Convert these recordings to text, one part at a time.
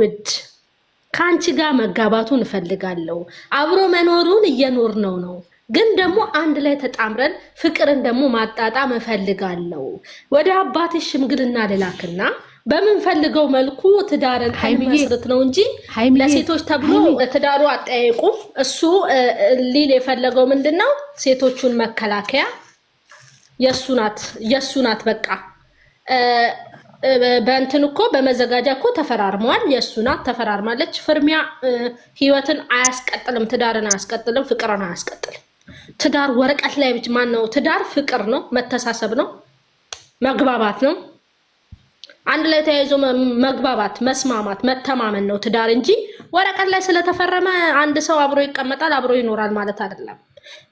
ውድ ካንቺ ጋር መጋባቱን እፈልጋለሁ አብሮ መኖሩን እየኖርነው ነው ግን ደግሞ አንድ ላይ ተጣምረን ፍቅርን ደግሞ ማጣጣም እፈልጋለሁ ወደ አባትሽ ሽምግልና ልላክና በምን ፈልገው መልኩ ትዳርን መስረት ነው እንጂ ለሴቶች ተብሎ ትዳሩ አጠያይቁ እሱ ሊል የፈለገው ምንድነው ሴቶቹን መከላከያ የሱናት በቃ በእንትን እኮ በመዘጋጃ እኮ ተፈራርመዋል የሱናት ተፈራርማለች ፍርሚያ ህይወትን አያስቀጥልም ትዳርን አያስቀጥልም ፍቅርን አያስቀጥልም ትዳር ወረቀት ላይ ብቻ ማን ነው ትዳር ፍቅር ነው መተሳሰብ ነው መግባባት ነው አንድ ላይ ተያይዞ መግባባት መስማማት መተማመን ነው ትዳር እንጂ ወረቀት ላይ ስለተፈረመ አንድ ሰው አብሮ ይቀመጣል አብሮ ይኖራል ማለት አይደለም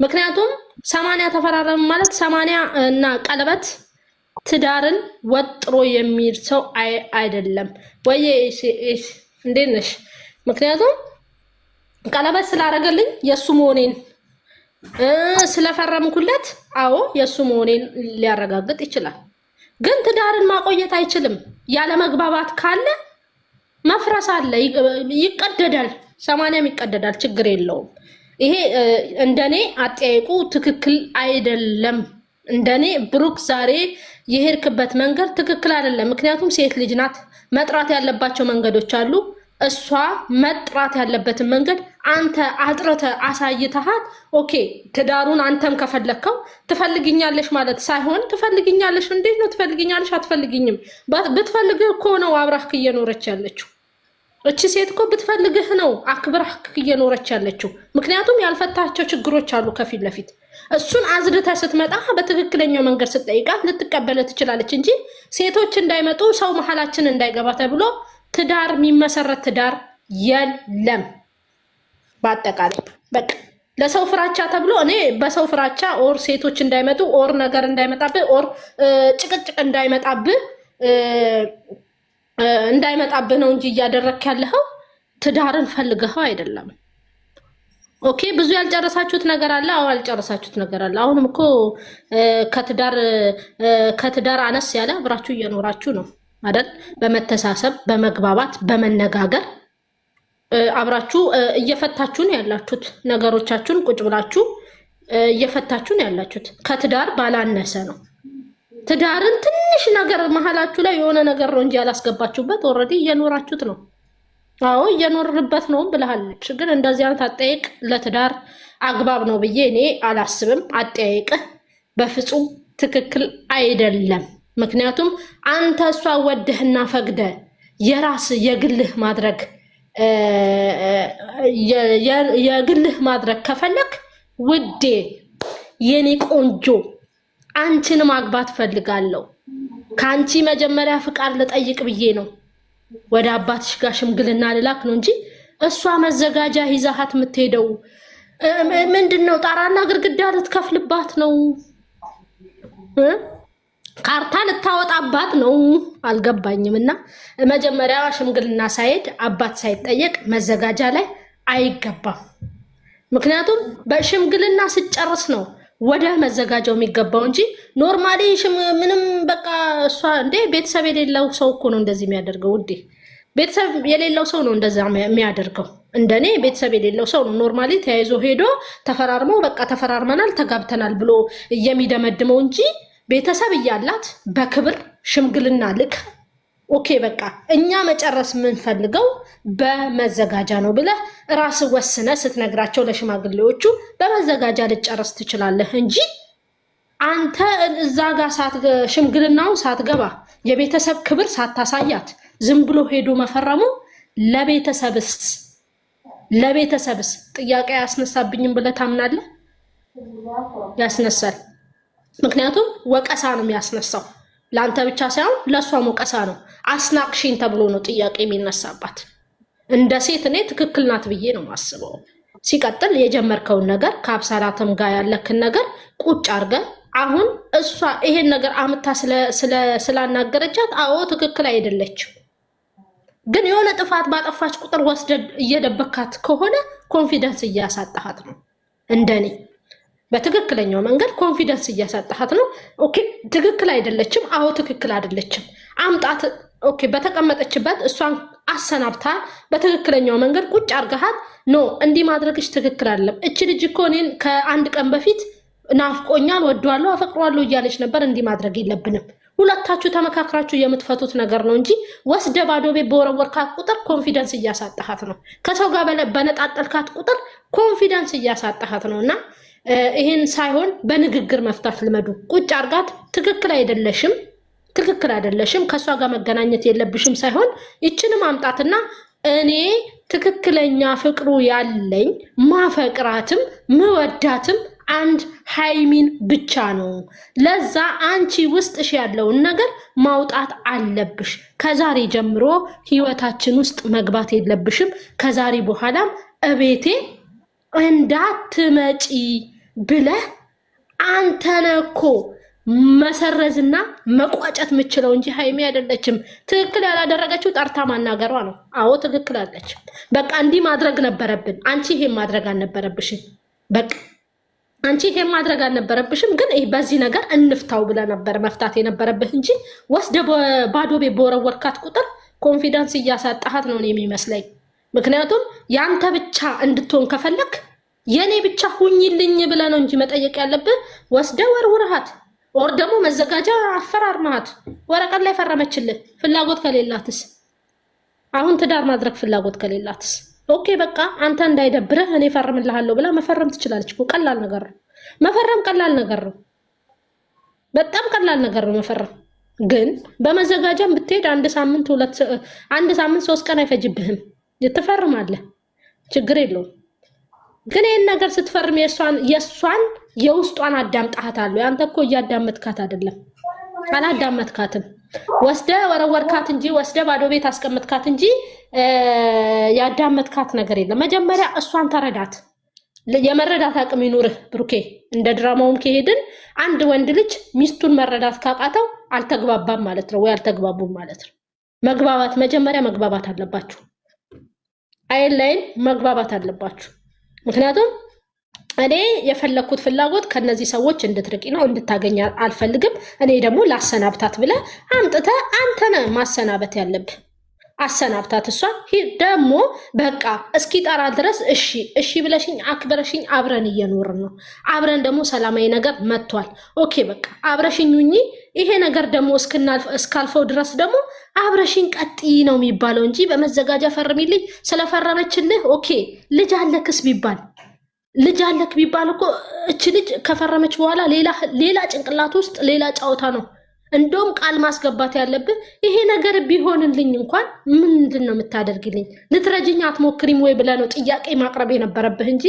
ምክንያቱም 80 ተፈራረም ማለት 80 እና ቀለበት ትዳርን ወጥሮ የሚል ሰው አይደለም ወይ እንዴነሽ ምክንያቱም ቀለበት ስላረገልኝ የሱ መሆኔን ስለፈረምኩለት አዎ የሱ መሆኔን ሊያረጋግጥ ይችላል ግን ትዳርን ማቆየት አይችልም ያለ መግባባት ካለ መፍረስ አለ ይቀደዳል 80 ይቀደዳል ችግር የለውም ይሄ እንደኔ አጠያይቁ ትክክል አይደለም እንደኔ ብሩክ ዛሬ የሄርክበት መንገድ ትክክል አይደለም ምክንያቱም ሴት ልጅ ናት መጥራት ያለባቸው መንገዶች አሉ እሷ መጥራት ያለበትን መንገድ አንተ አጥረተ አሳይተሃት ኦኬ ትዳሩን አንተም ከፈለከው ትፈልግኛለሽ ማለት ሳይሆን ትፈልግኛለሽ እንዴት ነው ትፈልግኛለሽ አትፈልግኝም ብትፈልግህ እኮ ነው አብራህ እየኖረች ያለችው እቺ ሴት እኮ ብትፈልግህ ነው አክብራህ እየኖረች ያለችው ምክንያቱም ያልፈታቸው ችግሮች አሉ ከፊት ለፊት እሱን አዝድታ ስትመጣ በትክክለኛው መንገድ ስትጠይቃት ልትቀበለ ትችላለች እንጂ ሴቶች እንዳይመጡ ሰው መሐላችን እንዳይገባ ተብሎ ትዳር የሚመሰረት ትዳር የለም በአጠቃላይ በቃ ለሰው ፍራቻ ተብሎ እኔ በሰው ፍራቻ ኦር ሴቶች እንዳይመጡ ኦር ነገር እንዳይመጣብህ ኦር ጭቅጭቅ እንዳይመጣብህ ነው እንጂ እያደረክ ያለኸው ትዳርን ፈልገኸው አይደለም ኦኬ ብዙ ያልጨረሳችሁት ነገር አለ አው ያልጨረሳችሁት ነገር አለ አሁንም እኮ ከትዳር አነስ ያለ አብራችሁ እየኖራችሁ ነው አይደል በመተሳሰብ በመግባባት በመነጋገር አብራችሁ እየፈታችሁ ነው ያላችሁት ነገሮቻችሁን ቁጭ ብላችሁ እየፈታችሁ ነው ያላችሁት ከትዳር ባላነሰ ነው ትዳርን ትንሽ ነገር መሐላችሁ ላይ የሆነ ነገር ነው እንጂ ያላስገባችሁበት ኦሬዲ እየኖራችሁት ነው አዎ እየኖርንበት ነው ብለሃለች ግን እንደዚህ አይነት አጠያይቅ ለትዳር አግባብ ነው ብዬ እኔ አላስብም አጠያይቅ በፍጹም ትክክል አይደለም ምክንያቱም አንተ እሷ ወደህና ፈቅደ የራስ የግልህ ማድረግ ከፈለክ ውዴ የኔ ቆንጆ አንቺን ማግባት ፈልጋለሁ ካንቺ መጀመሪያ ፍቃድ ልጠይቅ ብዬ ነው ወደ አባትሽ ጋር ሽምግልና ልላክ ነው እንጂ እሷ መዘጋጃ ይዛሃት የምትሄደው ምንድነው ጣራና ግርግዳ ልትከፍልባት ነው ካርታ ልታወጣባት ነው አልገባኝምና መጀመሪያ ሽምግልና ሳይድ አባት ሳይጠየቅ መዘጋጃ ላይ አይገባም ምክንያቱም በሽምግልና ሲጨርስ ነው ወደ መዘጋጃው የሚገባው እንጂ ኖርማሊ ምንም በቃ እሷ እንዴ ቤተሰብ የሌለው ሰው እኮ ነው እንደዚህ የሚያደርገው ውዴ ቤተሰብ የሌለው ሰው ነው እንደዛ የሚያደርገው እንደኔ ቤተሰብ የሌለው ሰው ነው ኖርማሊ ተያይዞ ሄዶ ተፈራርመው በቃ ተፈራርመናል ተጋብተናል ብሎ የሚደመድመው እንጂ ቤተሰብ ይያላት በክብር ሽምግልና ልክ ኦኬ በቃ እኛ መጨረስ ምን ፈልገው በመዘጋጃ ነው ብለ ራስ ወስነ ስትነግራቸው ለሽማግሌዎቹ በመዘጋጃ ልጨርስ ትችላለህ እንጂ አንተ እዛ ጋር ሽምግልናው ሳትገባ የቤተሰብ ክብር ሳታሳያት ዝም ብሎ ሄዶ መፈረሙ ለቤተሰብስ ጥያቄ ያስነሳብኝም ብለ ታምናለህ ያስነሳል ምክንያቱም ወቀሳ ነው የሚያስነሳው ላንተ ብቻ ሳይሆን ለሷም ወቀሳ ነው አስናቅሽን ተብሎ ነው ጥያቄ የሚነሳባት እንደ ሴት እኔ ትክክል ናት ብዬ ነው ማስበው ሲቀጥል የጀመርከውን ነገር ከአብሳላተም ጋር ያለክን ነገር ቁጭ አርገ አሁን እሷ ይሄን ነገር አምታ ስላናገረቻት አዎ ትክክል አይደለችም ግን የሆነ ጥፋት ባጠፋች ቁጥር ወስደድ እየደበካት ከሆነ ኮንፊደንስ እያሳጣሃት ነው እንደኔ በትክክለኛው መንገድ ኮንፊደንስ እያሳጣሃት ነው ኦኬ ትክክል አይደለችም አዎ ትክክል አይደለችም አምጣት ኦኬ በተቀመጠችበት እሷን አሰናብታ በትክክለኛው መንገድ ቁጭ አርጋሃት ኖ እንዲህ ማድረግሽ ትክክል አይደለም። እቺ ልጅ እኮ እኔን ከአንድ ቀን በፊት ናፍቆኛል፣ ወደዋለሁ፣ አፈቅሯለሁ እያለች ነበር። እንዲህ ማድረግ የለብንም። ሁለታችሁ ተመካክራችሁ የምትፈቱት ነገር ነው እንጂ ወስደ ባዶ ቤት በወረወርካት ቁጥር ኮንፊደንስ እያሳጣሃት ነው። ከሰው ጋር በነጣጠልካት ቁጥር ኮንፊደንስ እያሳጣሃት ነውና ይሄን ሳይሆን በንግግር መፍታት ልመዱ። ቁጭ አርጋት ትክክል አይደለሽም ከሷ ጋር መገናኘት የለብሽም ሳይሆን ይችንም አምጣትና እኔ ትክክለኛ ፍቅሩ ያለኝ ማፈቅራትም ምወዳትም አንድ ሃይሚን ብቻ ነው። ለዛ አንቺ ውስጥሽ ያለውን ነገር ማውጣት አለብሽ። ከዛሬ ጀምሮ ህይወታችን ውስጥ መግባት የለብሽም። ከዛሬ በኋላም እቤቴ እንዳትመጪ ብለህ አንተ ነህ እኮ መሰረዝና መቋጨት የምችለው እንጂ ሃይሚ አይደለችም። ትክክል ያላደረገችው ጠርታ ማናገሯ ነው። አዎ ትክክል አለች። በቃ እንዲህ ማድረግ ነበረብን። አንቺ ይሄን ማድረግ አልነበረብሽም። በቃ አንቺ ይሄን ማድረግ አልነበረብሽም። ግን በዚህ ነገር እንፍታው ብለ ነበር መፍታት የነበረብህ እንጂ ወስደ ባዶ ቤት በወረወርካት ቁጥር ኮንፊደንስ እያሳጣሃት ነው የሚመስለኝ። ምክንያቱም ያንተ ብቻ እንድትሆን ከፈለክ የኔ ብቻ ሁኝልኝ ብለ ነው እንጂ መጠየቅ ያለብህ ወስደ ወርውርሃት ወር ደግሞ መዘጋጃ አፈራርማት ወረቀት ላይ ፈረመችልህ። ፍላጎት ከሌላትስ አሁን ትዳር ማድረግ ፍላጎት ከሌላትስ ኦኬ በቃ አንተ እንዳይደብርህ እኔ ፈርምልሃለሁ ብላ መፈረም ትችላለች እኮ። ቀላል ነገር ነው መፈረም፣ ቀላል ነገር ነው፣ በጣም ቀላል ነገር ነው መፈረም። ግን በመዘጋጃም ብትሄድ አንድ ሳምንት 3 ቀን አይፈጅብህም፣ ትፈርማለህ፣ ችግር የለውም። ግን ይሄን ነገር ስትፈርም የሷን የውስጧን አዳምጣታለሁ። አንተ እኮ እያዳመጥካት አይደለም፣ አላዳመጥካትም። ወስደ ወረወርካት እንጂ ወስደ ባዶ ቤት አስቀምጥካት እንጂ ያዳመጥካት ነገር የለም። መጀመሪያ እሷን ተረዳት፣ የመረዳት አቅም ይኑርህ ብሩኬ። እንደ ድራማውም ከሄድን አንድ ወንድ ልጅ ሚስቱን መረዳት ካቃተው አልተግባባም ማለት ነው ወይ አልተግባቡም ማለት ነው። መግባባት መጀመሪያ መግባባት አለባችሁ፣ አይን ላይን መግባባት አለባችሁ። ምክንያቱም እኔ የፈለኩት ፍላጎት ከነዚህ ሰዎች እንድትርቂ ነው፣ እንድታገኛ አልፈልግም። እኔ ደግሞ ላሰናብታት ብለ አምጥተ አንተ ነህ ማሰናበት ያለብህ። አሰናብታት። እሷ ደግሞ በቃ እስኪ ጠራ ድረስ እሺ ብለሽኝ አክብረሽኝ አብረን እየኖርን ነው። አብረን ደግሞ ሰላማዊ ነገር መጥቷል። ኦኬ በቃ አብረሽኝ ሁኚ። ይሄ ነገር ደግሞ እስካልፈው ድረስ ደግሞ አብረሽኝ ቀጥይ ነው የሚባለው እንጂ በመዘጋጃ ፈርሚልኝ ስለፈረመችልህ ኦኬ ልጅ አለክስ ቢባል እኮ እች ልጅ ከፈረመች በኋላ ሌላ ጭንቅላት ውስጥ ሌላ ጫውታ ነው። እንደውም ቃል ማስገባት ያለብህ ይሄ ነገር ቢሆንልኝ እንኳን ምንድን ነው የምታደርግልኝ? ልትረጅኝ አትሞክሪም ወይ ብለህ ነው ጥያቄ ማቅረብ የነበረብህ እንጂ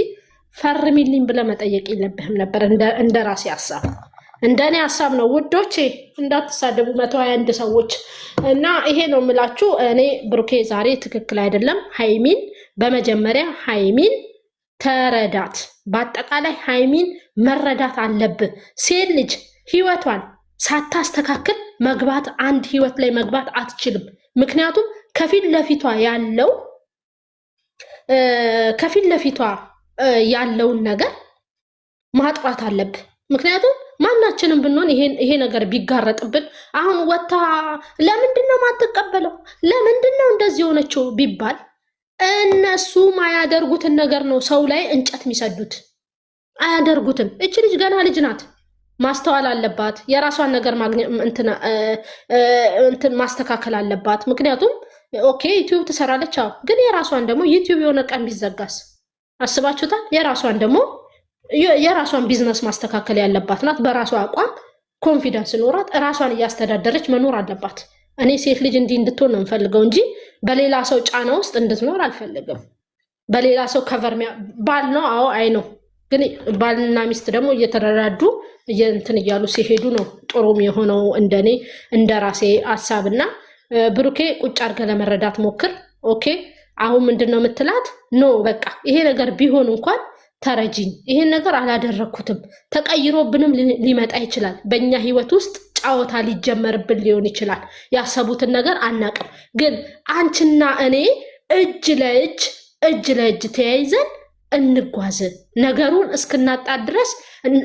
ፈርሚልኝ ብለህ መጠየቅ የለብህም ነበር። እንደ ራሴ ሀሳብ፣ እንደኔ ሀሳብ ነው ውዶቼ፣ እንዳትሳደቡ 121 ሰዎች እና ይሄ ነው የምላችሁ። እኔ ብሩኬ ዛሬ ትክክል አይደለም። ሃይሚን በመጀመሪያ ሃይሚን ተረዳት። በአጠቃላይ ሃይሚን መረዳት አለብህ። ሴት ልጅ ህይወቷን ሳታስተካክል መግባት አንድ ህይወት ላይ መግባት አትችልም። ምክንያቱም ከፊት ለፊቷ ያለውን ነገር ማጥራት አለብህ። ምክንያቱም ማናችንም ብንሆን ይሄ ነገር ቢጋረጥብን አሁን ወታ ለምንድነው ማትቀበለው ለምንድነው እንደዚህ ሆነችው ቢባል እነሱ ማያደርጉትን ነገር ነው ሰው ላይ እንጨት የሚሰዱት። አያደርጉትም። እቺ ልጅ ገና ልጅ ናት። ማስተዋል አለባት። የራሷን ነገር እንትን ማስተካከል አለባት። ምክንያቱም ኦኬ ዩቲዩብ ትሰራለች፣ አዎ፣ ግን የራሷን ደግሞ ዩቲዩብ የሆነ ቀን ቢዘጋስ አስባችሁታል? የራሷን ቢዝነስ ማስተካከል ያለባት ናት። በራሷ አቋም ኮንፊደንስ ኖራት ራሷን እያስተዳደረች መኖር አለባት። እኔ ሴት ልጅ እንዲህ እንድትሆን ነው የምፈልገው እንጂ በሌላ ሰው ጫና ውስጥ እንድትኖር አልፈልግም። በሌላ ሰው ከቨርሚያ ባል ነው፣ አዎ አይ ነው። ግን ባልና ሚስት ደግሞ እየተረዳዱ እንትን እያሉ ሲሄዱ ነው ጥሩም የሆነው እንደኔ እንደ ራሴ ሀሳብና ብሩኬ ቁጭ አድርገህ ለመረዳት ሞክር። ኦኬ አሁን ምንድነው የምትላት? ኖ በቃ ይሄ ነገር ቢሆን እንኳን ተረጂኝ፣ ይሄን ነገር አላደረኩትም፣ ተቀይሮብንም ሊመጣ ይችላል። በእኛ ህይወት ውስጥ ጫወታ ሊጀመርብን ሊሆን ይችላል። ያሰቡትን ነገር አናቅም። ግን አንቺና እኔ እጅ ለእጅ ተያይዘን እንጓዝ። ነገሩን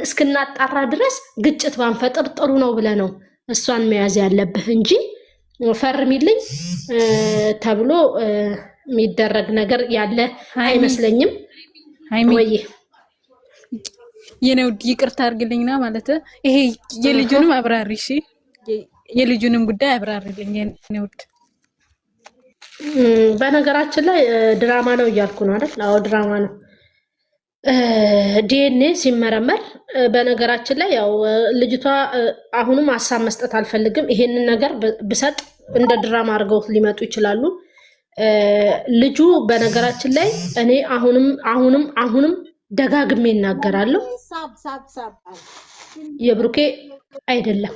እስክናጣራ ድረስ ግጭት ባንፈጥር ጥሩ ነው ብለህ ነው እሷን መያዝ ያለብህ እንጂ ፈርሚልኝ ተብሎ የሚደረግ ነገር ያለ አይመስለኝም። ወይ የኔው ይቅርታ አድርግልኝና ማለት ይሄ የልጁንም አብራሪ እሺ፣ የልጁንም ጉዳይ አብራሪልኝ የኔው። በነገራችን ላይ ድራማ ነው እያልኩ ነው አይደል? አዎ ድራማ ነው። ዲኤንኤ ሲመረመር በነገራችን ላይ ያው ልጅቷ አሁንም ሀሳብ መስጠት አልፈልግም። ይሄንን ነገር ብሰጥ እንደ ድራማ አድርገው ሊመጡ ይችላሉ። ልጁ በነገራችን ላይ እኔ አሁንም ደጋግሜ እናገራለሁ የብሩኬ አይደለም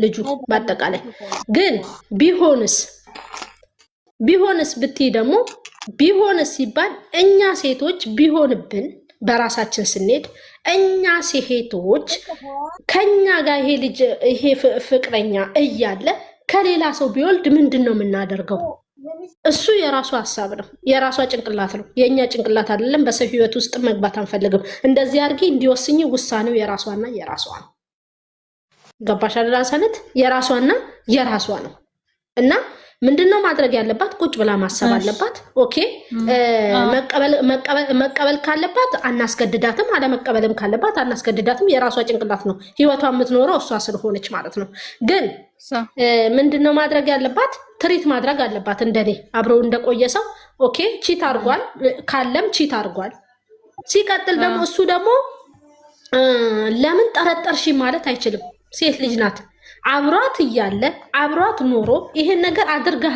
ልጁ። በአጠቃላይ ግን ቢሆንስ ብትይ ደግሞ ቢሆንስ ሲባል እኛ ሴቶች ቢሆንብን በራሳችን ስንሄድ እኛ ሴቶች ከኛ ጋር ይሄ ልጅ ይሄ ፍቅረኛ እያለ ከሌላ ሰው ቢወልድ ምንድን ነው የምናደርገው? እሱ የራሱ ሀሳብ ነው፣ የራሷ ጭንቅላት ነው፣ የኛ ጭንቅላት አይደለም። በሰው ህይወት ውስጥ መግባት አንፈልግም። እንደዚህ አድርጊ እንዲወስኝ ውሳኔው የራሷና የራሷ ነው። ገባሽ አይደል? ሰነት የራሷና የራሷ ነው እና ምንድነው ማድረግ ያለባት? ቁጭ ብላ ማሰብ አለባት። ኦኬ መቀበል ካለባት አናስገድዳትም፣ አለመቀበልም ካለባት አናስገድዳትም። የራሷ ጭንቅላት ነው፣ ህይወቷ የምትኖረው እሷ ስለሆነች ማለት ነው። ግን ምንድነው ማድረግ ያለባት? ትሪት ማድረግ አለባት። እንደኔ አብረው እንደቆየ ሰው ኦኬ ቺት አርጓል ካለም ቺት አርጓል። ሲቀጥል ደግሞ እሱ ደግሞ ለምን ጠረጠርሽ ማለት አይችልም። ሴት ልጅ ናት። አብሯት እያለ አብሯት ኖሮ ይሄን ነገር አድርጋህ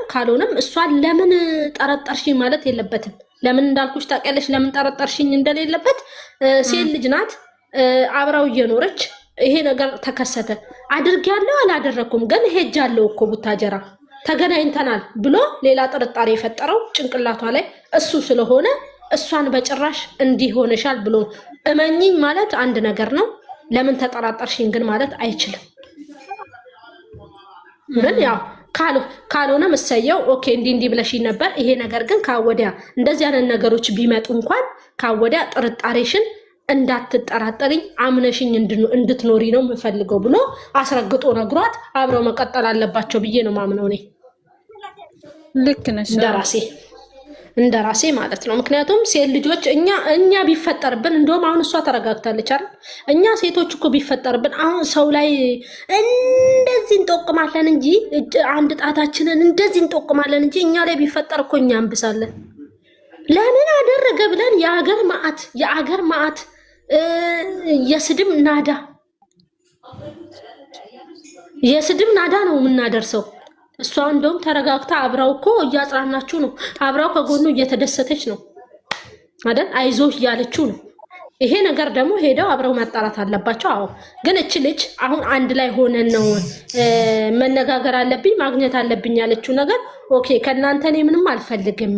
ካልሆነም እሷን ለምን ጠረጠርሽኝ ማለት የለበትም። ለምን እንዳልኩሽ ታውቂያለሽ? ለምን ጠረጠርሽኝ እንደሌለበት ሴት ልጅ ናት። አብራው እየኖረች ይሄ ነገር ተከሰተ። አድርጌያለሁ አላደረኩም ግን ሄጃለሁ እኮ ቡታጀራ ተገናኝተናል ብሎ ሌላ ጥርጣሬ የፈጠረው ጭንቅላቷ ላይ እሱ ስለሆነ እሷን በጭራሽ እንዲሆነሻል ብሎ እመኝኝ ማለት አንድ ነገር ነው። ለምን ተጠራጠርሽኝ ግን ማለት አይችልም። ምን ያው ካልሆነ መሰየው ኦኬ እንዲህ ብለሽኝ ነበር። ይሄ ነገር ግን ካወዲያ እንደዚህ አይነት ነገሮች ቢመጡ እንኳን ካወዲያ ጥርጣሬሽን እንዳትጠራጠሪኝ አምነሽኝ እንድትኖሪ ነው የምፈልገው ብሎ አስረግጦ ነግሯት አብረው መቀጠል አለባቸው ብዬ ነው ማምነው እኔ። ልክ ነሽ። እንደራሴ ማለት ነው። ምክንያቱም ሴት ልጆች እኛ ቢፈጠርብን እንደውም አሁን እሷ ተረጋግታለች አይደል? እኛ ሴቶች እኮ ቢፈጠርብን አሁን ሰው ላይ እንደዚህ እንጠቁማለን እንጂ አንድ ጣታችንን እንደዚህ እንጠቁማለን እንጂ እኛ ላይ ቢፈጠር እኮ እኛ እንብሳለን። ለምን አደረገ ብለን የአገር ማዕት የስድብ ናዳ ነው የምናደርሰው። እሷ እንደውም ተረጋግታ አብራው እኮ እያጽናናችሁ ነው። አብራው ከጎኑ እየተደሰተች ነው አይደል? አይዞህ እያለችው ነው። ይሄ ነገር ደግሞ ሄደው አብረው ማጣራት አለባቸው። አዎ ግን እቺ ልጅ አሁን አንድ ላይ ሆነን ነው መነጋገር አለብኝ ማግኘት አለብኝ ያለችው ነገር ኦኬ ከናንተ እኔ ምንም አልፈልግም፣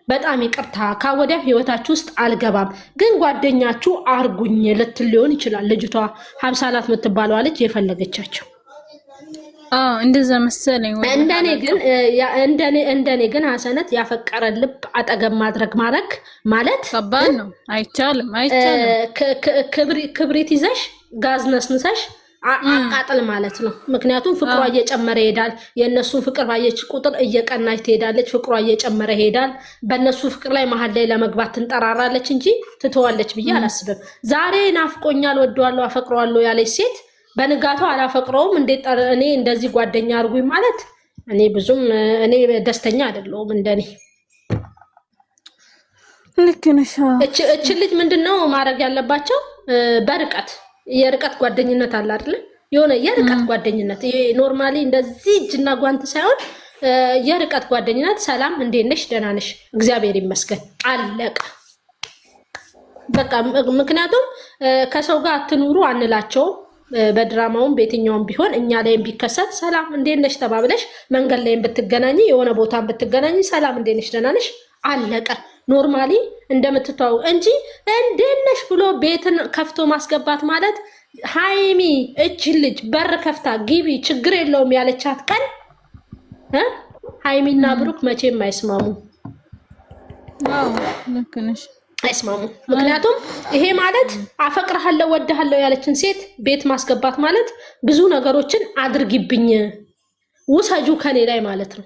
በጣም ይቅርታ ካወዲያ ህይወታችሁ ውስጥ አልገባም፣ ግን ጓደኛችሁ አርጉኝ ልትል ሊሆን ይችላል። ልጅቷ ሀብሳላት የምትባለው ልጅ የፈለገቻቸው እንደዛ መሰለኝ። እንደኔ ግን ሀሰነት ያፈቀረ ልብ አጠገብ ማድረግ ማለት ከባድ ነው። አይቻልም። ክብሪት ይዘሽ ጋዝ ነስንሰሽ አቃጥል ማለት ነው። ምክንያቱም ፍቅሯ እየጨመረ ይሄዳል። የእነሱን ፍቅር ባየች ቁጥር እየቀናች ትሄዳለች። ፍቅሯ እየጨመረ ይሄዳል። በእነሱ ፍቅር ላይ መሀል ላይ ለመግባት ትንጠራራለች እንጂ ትተዋለች ብዬ አላስብም። ዛሬ ናፍቆኛል፣ ወደዋለሁ፣ አፈቅረዋለሁ ያለች ሴት በንጋቱ አላፈቅረውም እንዴት እኔ እንደዚህ ጓደኛ አርጉኝ ማለት እኔ ደስተኛ አይደለሁም። እንደኔ ልክ ነሽ። እቺ ልጅ ምንድነው ማድረግ ያለባቸው? በርቀት የርቀት ጓደኝነት አለ አይደል? የሆነ የርቀት ጓደኝነት ይሄ ኖርማሊ እንደዚህ እጅና ጓንት ሳይሆን የርቀት ጓደኝነት። ሰላም እንዴት ነሽ? ደህና ነሽ? እግዚአብሔር ይመስገን አለቀ በቃ። ምክንያቱም ከሰው ጋር አትኑሩ አንላቸውም። በድራማውም በየትኛውም ቢሆን እኛ ላይም ቢከሰት ሰላም እንዴት ነሽ ተባብለሽ መንገድ ላይም ብትገናኝ የሆነ ቦታም ብትገናኝ ሰላም እንዴት ነሽ ደህና ነሽ አለቀ። ኖርማሊ እንደምትተዋወቁ እንጂ እንዴት ነሽ ብሎ ቤትን ከፍቶ ማስገባት ማለት ሃይሚ እቺ ልጅ በር ከፍታ ግቢ ችግር የለውም ያለቻት ቀን ሃይሚና ብሩክ መቼም አይስማሙ። ልክ ነሽ። አይስማሙ። ምክንያቱም ይሄ ማለት አፈቅርሃለሁ ወድሃለሁ ያለችን ሴት ቤት ማስገባት ማለት ብዙ ነገሮችን አድርጊብኝ ውሰጁ ከኔ ላይ ማለት ነው።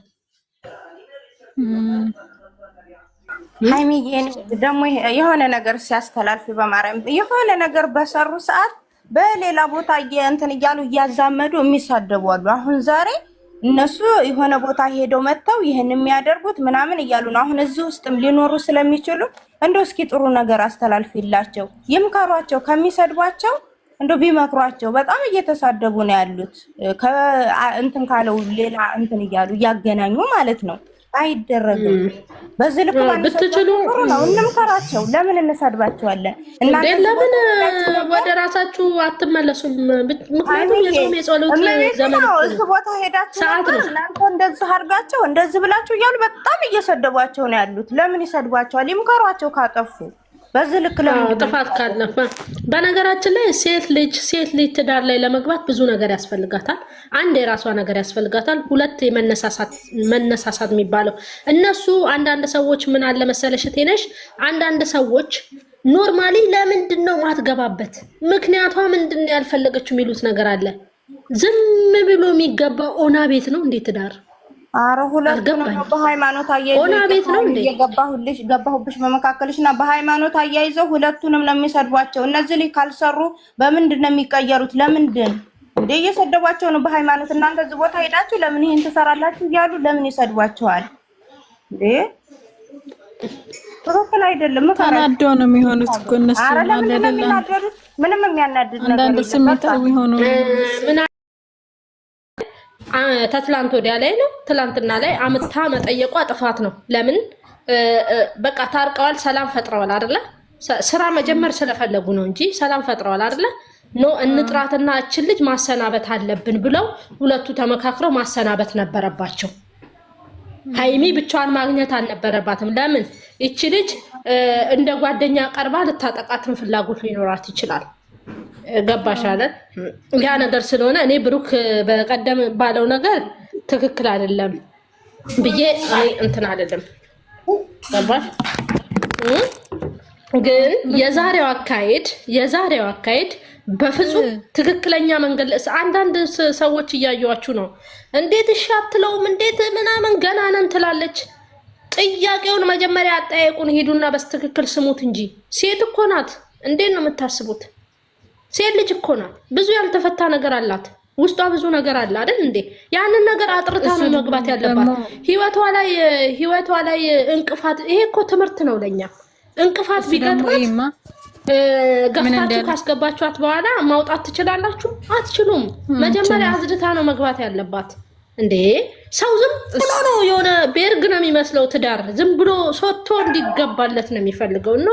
ሃይሚዬ ደግሞ የሆነ ነገር ሲያስተላልፍ በማርያም የሆነ ነገር በሰሩ ሰዓት በሌላ ቦታ እንትን እያሉ እያዛመዱ የሚሳደቡ አሉ። አሁን ዛሬ እነሱ የሆነ ቦታ ሄደው መጥተው ይህን የሚያደርጉት ምናምን እያሉ ነው። አሁን እዚህ ውስጥም ሊኖሩ ስለሚችሉ እንደው እስኪ ጥሩ ነገር አስተላልፊላቸው፣ ይምከሯቸው። ከሚሰድቧቸው እንደው ቢመክሯቸው። በጣም እየተሳደቡ ነው ያሉት። እንትን ካለው ሌላ እንትን እያሉ እያገናኙ ማለት ነው። አይደረግም። በዚህ ልክ ብትችሉ ነው እንምከራቸው። ለምን እንሰድባቸዋለን? እናንተ ለምን ወደ ራሳችሁ አትመለሱም? ምክንያቱም የጾም የጸሎት ዘመን ነው። እዚህ ቦታ ሄዳችሁ እናንተ እንደዚህ አድርጋቸው እንደዚህ ብላችሁ እያሉ በጣም እየሰደቧቸው ነው ያሉት። ለምን ይሰድቧቸዋል? ይምከሯቸው ካጠፉ። በዚህ ልክ ለምን ጥፋት ካለፈ። በነገራችን ላይ ሴት ልጅ ትዳር ላይ ለመግባት ብዙ ነገር ያስፈልጋታል። አንድ የራሷ ነገር ያስፈልጋታል። ሁለት መነሳሳት የሚባለው እነሱ አንዳንድ ሰዎች ምን አለ መሰለሽ ቴነሽ አንዳንድ ሰዎች ኖርማሊ ለምንድን ነው ማትገባበት ምክንያቷ ምንድን ነው ያልፈለገችው የሚሉት ነገር አለ። ዝም ብሎ የሚገባው ኦና ቤት ነው እንዴ ትዳር? አረ ሁለቱም ነው በሃይማኖት አያይዘው ገባሁብሽ በመካከልሽና በሃይማኖት አያይዘው ሁለቱንም ነው የሚሰድቧቸው። እነዚህ ልጅ ካልሰሩ በምንድን ነው የሚቀየሩት? ለምንድን እንዴ እየሰደቧቸው ነው በሃይማኖት። እናንተ እዚህ ቦታ ሄዳችሁ ለምን ይሄን ትሰራላችሁ እያሉ ለምን ይሰድቧቸዋል እንዴ? ትክክል አይደለም። ተናደው ነው የሚሆኑት እኮ እነሱ አይደለም። ምንም የሚያናድድ ነገር አንዳንድ ስሜታዊ ሆኖ ተትላንት ወዲያ ላይ ነው ትላንትና ላይ አምታ መጠየቋ ጥፋት ነው። ለምን በቃ ታርቀዋል፣ ሰላም ፈጥረዋል አይደለ? ስራ መጀመር ስለፈለጉ ነው እንጂ ሰላም ፈጥረዋል አይደለ? ኖ እንጥራትና እችን ልጅ ማሰናበት አለብን ብለው ሁለቱ ተመካክረው ማሰናበት ነበረባቸው። ሃይሚ ብቻዋን ማግኘት አልነበረባትም። ለምን እቺ ልጅ እንደ ጓደኛ ቀርባ ልታጠቃትን ፍላጎት ሊኖራት ይችላል። ገባሽ አይደል? ያ ነገር ስለሆነ እኔ ብሩክ በቀደም ባለው ነገር ትክክል አይደለም ብዬ እኔ እንትን አይደለም። ገባሽ? ግን የዛሬው አካሄድ በፍጹም ትክክለኛ መንገድ አንዳንድ ሰዎች እያዩዋችሁ ነው። እንዴት እሺ አትለውም? እንዴት ምናምን ገና ነን ትላለች። ጥያቄውን መጀመሪያ አጠያየቁን ሄዱና በስትክክል ስሙት እንጂ ሴት እኮ ናት። እንዴት ነው የምታስቡት? ሴት ልጅ እኮ ናት። ብዙ ያልተፈታ ነገር አላት። ውስጧ ብዙ ነገር አለ አይደል እንዴ? ያንን ነገር አጥርታ ነው መግባት ያለባት። ህይወቷ ላይ እንቅፋት ይሄ እኮ ትምህርት ነው ለኛ። እንቅፋት ቢገጥማት ገፍታችሁ ካስገባችኋት በኋላ ማውጣት ትችላላችሁ? አትችሉም። መጀመሪያ አዝድታ ነው መግባት ያለባት። እንዴ ሰው ዝም ብሎ ነው የሆነ ቤርግ ነው የሚመስለው ትዳር ዝም ብሎ ሶቶ እንዲገባለት ነው የሚፈልገው። ኖ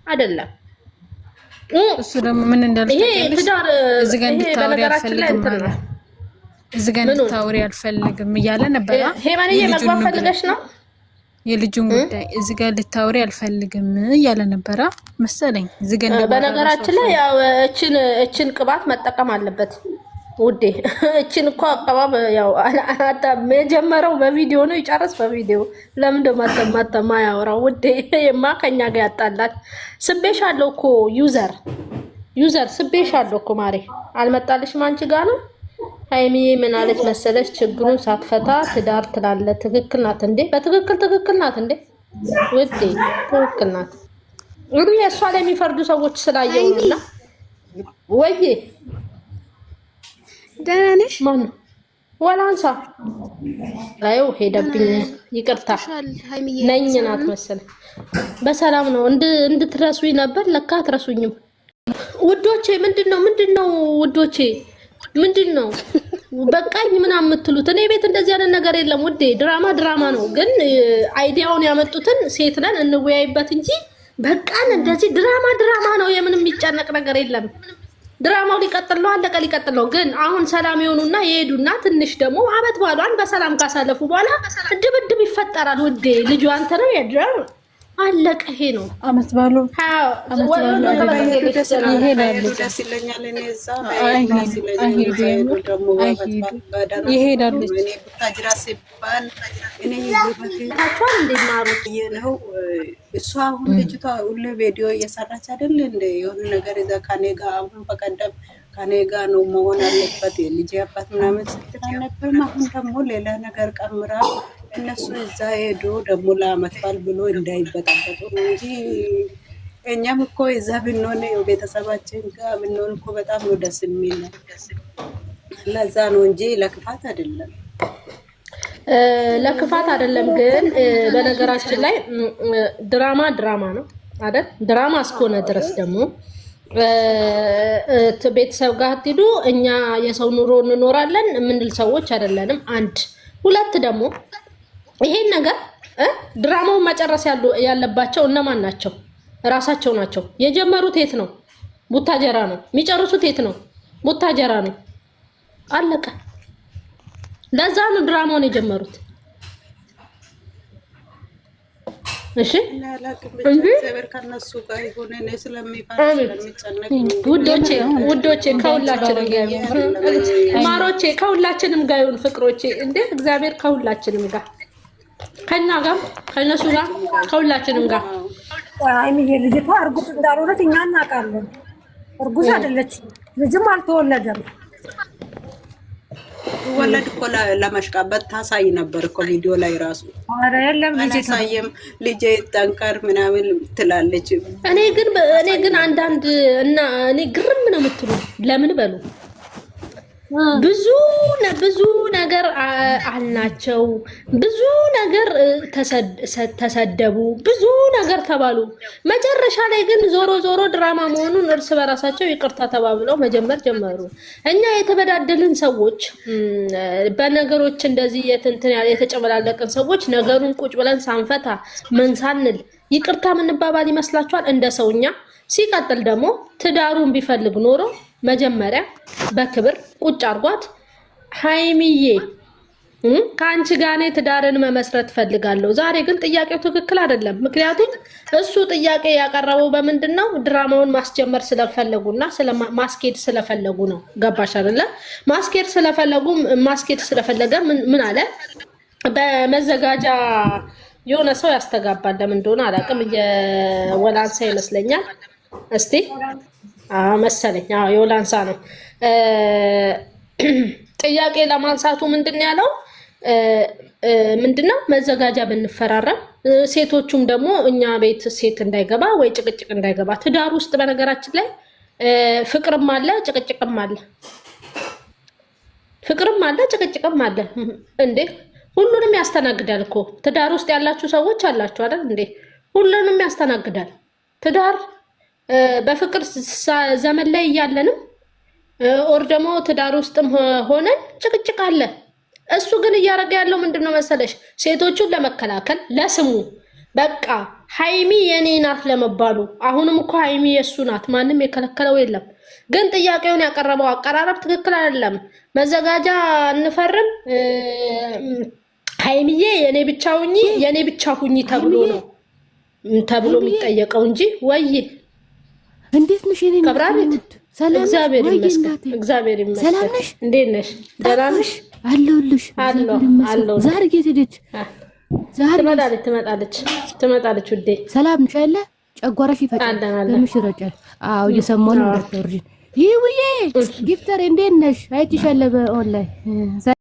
አይደለም። እሱ ደግሞ ምን እንዳልተቀበለ ይሄ ትዳር እዚህ ጋር እንድታወሪ አልፈልግም ማለት እዚህ ጋር እንድታወሪ አልፈልግም እያለ ነበር። ሄማንዬ መግባት ፈልገሽ ነው የልጁን ጉዳይ እዚህ ጋር ልታወሪ አልፈልግም እያለ ነበር መሰለኝ። እዚህ ጋር በነገራችን ላይ ያው እችን ቅባት መጠቀም አለበት ውዴ። እችን እኮ አቀባብ ያው የጀመረው በቪዲዮ ነው ይጨርስ በቪዲዮ። ለምን እንደማተማተማ ያወራው ውዴ? የማ ከኛ ጋር ያጣላል። ስቤሻለሁ እኮ ዩዘር ስቤሻለሁ እኮ ማሬ። አልመጣልሽም አንቺ ጋር ነው። ሃይሚ ምን አለች መሰለሽ? ችግሩን ሳትፈታ ትዳር ትላለ። ትክክል ናት እንዴ? በትክክል ናት እንዴ ውዴ? ትክክል ናት። እንግዲህ እሷ ላይ የሚፈርዱ ሰዎች ስላየውና ወይዬ ደህና ነሽ? ማን ወላንሳ አዩ ሄደብኝ። ይቅርታ ነኝ ናት መሰለኝ። በሰላም ነው እንድትረሱኝ ነበር። ለካ አትረሱኝም ውዶቼ። ምንድነው ውዶቼ? ምንድነው በቃኝ ምናምን የምትሉት? እኔ ቤት እንደዚህ አይነት ነገር የለም ውዴ። ድራማ ነው። ግን አይዲያውን ያመጡትን ሴት ነን እንወያይበት እንጂ በቃን እንደዚህ ድራማ ነው። የምንም የሚጨነቅ ነገር የለም። ድራማው ሊቀጥል ነው። አለቀ ሊቀጥል ነው። ግን አሁን ሰላም ይሆኑና ይሄዱና ትንሽ ደግሞ አመት ባሏን በሰላም ካሳለፉ በኋላ ድብድብ ይፈጠራል ውዴ። ልጁ አንተ ነው አለቀ። ይሄ ነው አመት ባሉ ይሄዳሉ። እሷ አሁን ልጅቷ ሁሉ ቪዲዮ እየሰራች አይደል እንደ የሆነ ነገር እዛ ከኔ ጋር አሁን በቀደም ከኔ ጋር ነው መሆን አለበት የልጅ አባት ምናምን ስትል አልነበረም። አሁን ደግሞ ሌላ ነገር ቀምራ እነሱ እዛ ሄዶ ደግሞ ለአመት በዓል ብሎ እንዳይበጣበጡ ነው እንጂ እኛም እኮ እዛ ብንሆን ቤተሰባችን ጋር ብንሆን እኮ በጣም ነው ደስ የሚል። ለዛ ነው እንጂ ለክፋት አይደለም። ለክፋት አይደለም። ግን በነገራችን ላይ ድራማ ነው አይደል? ድራማ እስከሆነ ድረስ ደግሞ ቤተሰብ ጋር አትሄዱ። እኛ የሰው ኑሮ እንኖራለን የምንል ሰዎች አይደለንም። አንድ ሁለት ደግሞ ይሄን ነገር ድራማውን መጨረስ ያለባቸው እነማን ናቸው? ራሳቸው ናቸው። የጀመሩት የት ነው? ቡታጀራ ነው። የሚጨርሱት የት ነው? ቡታጀራ ነው። አለቀ። ለዛ ነው ድራማውን የጀመሩት። እሺ ውዶቼ ከሁላችንም ጋር ማሮቼ ከሁላችንም ጋር ይሁን ፍቅሮቼ። እንዴ እግዚአብሔር ከሁላችንም ጋር ከኛ ጋር ከነሱ ጋር ከሁላችንም ጋር። አይሚዬ ልጅቷ እርጉዝ እንዳልሆነች እኛ እናውቃለን። እርጉዝ አይደለችም፣ ልጅም አልተወለደም። ወለድ እኮ ለማሽቃበጥ ታሳይ ነበር እኮ ቪዲዮ ላይ ራሱ። አረ የለም ልጄ ጠንከር ምናምን ትላለች። እኔ ግን አንዳንድ እና እኔ ግርም ነው የምትሉ ለምን በሉ ብዙ ነገር አልናቸው፣ ብዙ ነገር ተሰደቡ፣ ብዙ ነገር ተባሉ። መጨረሻ ላይ ግን ዞሮ ድራማ መሆኑን እርስ በራሳቸው ይቅርታ ተባብለው መጀመር ጀመሩ። እኛ የተበዳደልን ሰዎች በነገሮች እንደዚህ የተጨመላለቀን ሰዎች ነገሩን ቁጭ ብለን ሳንፈታ ምን ሳንል ይቅርታ ምንባባል ይመስላችኋል? እንደ ሰውኛ። ሲቀጥል ደግሞ ትዳሩን ቢፈልግ ኖሮ መጀመሪያ በክብር ቁጭ አርጓት ሃይሚዬ ከአንቺ ጋር እኔ ትዳርን መመስረት ፈልጋለሁ። ዛሬ ግን ጥያቄው ትክክል አይደለም። ምክንያቱም እሱ ጥያቄ ያቀረበው በምንድነው? ድራማውን ማስጀመር ስለፈለጉና ማስኬድ ስለፈለጉ ነው። ገባሽ አይደለ? ማስኬድ ስለፈለገ ምን አለ? በመዘጋጃ የሆነ ሰው ያስተጋባል። ለምን እንደሆነ አላውቅም። የወላንሳ ይመስለኛል። እስቲ መሰለኝ የወላንሳ ነው። ጥያቄ ለማንሳቱ ምንድን ያለው ምንድነው? መዘጋጃ ብንፈራረም ሴቶቹም ደግሞ እኛ ቤት ሴት እንዳይገባ ወይ ጭቅጭቅ እንዳይገባ። ትዳር ውስጥ በነገራችን ላይ ፍቅርም አለ ጭቅጭቅም አለ። ፍቅርም አለ ጭቅጭቅም አለ። እንዴ ሁሉንም ያስተናግዳል እኮ። ትዳር ውስጥ ያላችሁ ሰዎች አላችሁ አይደል እንዴ? ሁሉንም ያስተናግዳል ትዳር። በፍቅር ዘመን ላይ እያለንም ኦር ደግሞ ትዳር ውስጥም ሆነን ጭቅጭቅ አለ። እሱ ግን እያደረገ ያለው ምንድነው መሰለሽ? ሴቶቹን ለመከላከል ለስሙ በቃ ሃይሚ የኔ ናት ለመባሉ። አሁንም እኮ ሃይሚ የሱ ናት፣ ማንም የከለከለው የለም። ግን ጥያቄውን ያቀረበው አቀራረብ ትክክል አይደለም። መዘጋጃ እንፈርም ሃይሚዬ የኔ ብቻ ሁኚ ተብሎ የሚጠየቀው እንጂ ወይ እንዴት ነሽ? እኔ ከብራሪት ሰላም፣ እግዚአብሔር ይመስገን። ሰላም ነሽ? እንዴት ነሽ? ደህና ነሽ? አለሁልሽ። ዛሬ ጌት ሄደች። ዛሬ ትመጣለች ውዴ። ሰላም ነሽ? አለ ጨጓራሽ ይፈጫል፣ ደምሽ ይረጫል። አዎ እየሰማሁ ነው። ዶክተር ይውዬ ጊፍተር እንዴት ነሽ? አይቼሻለሁ በኦንላይን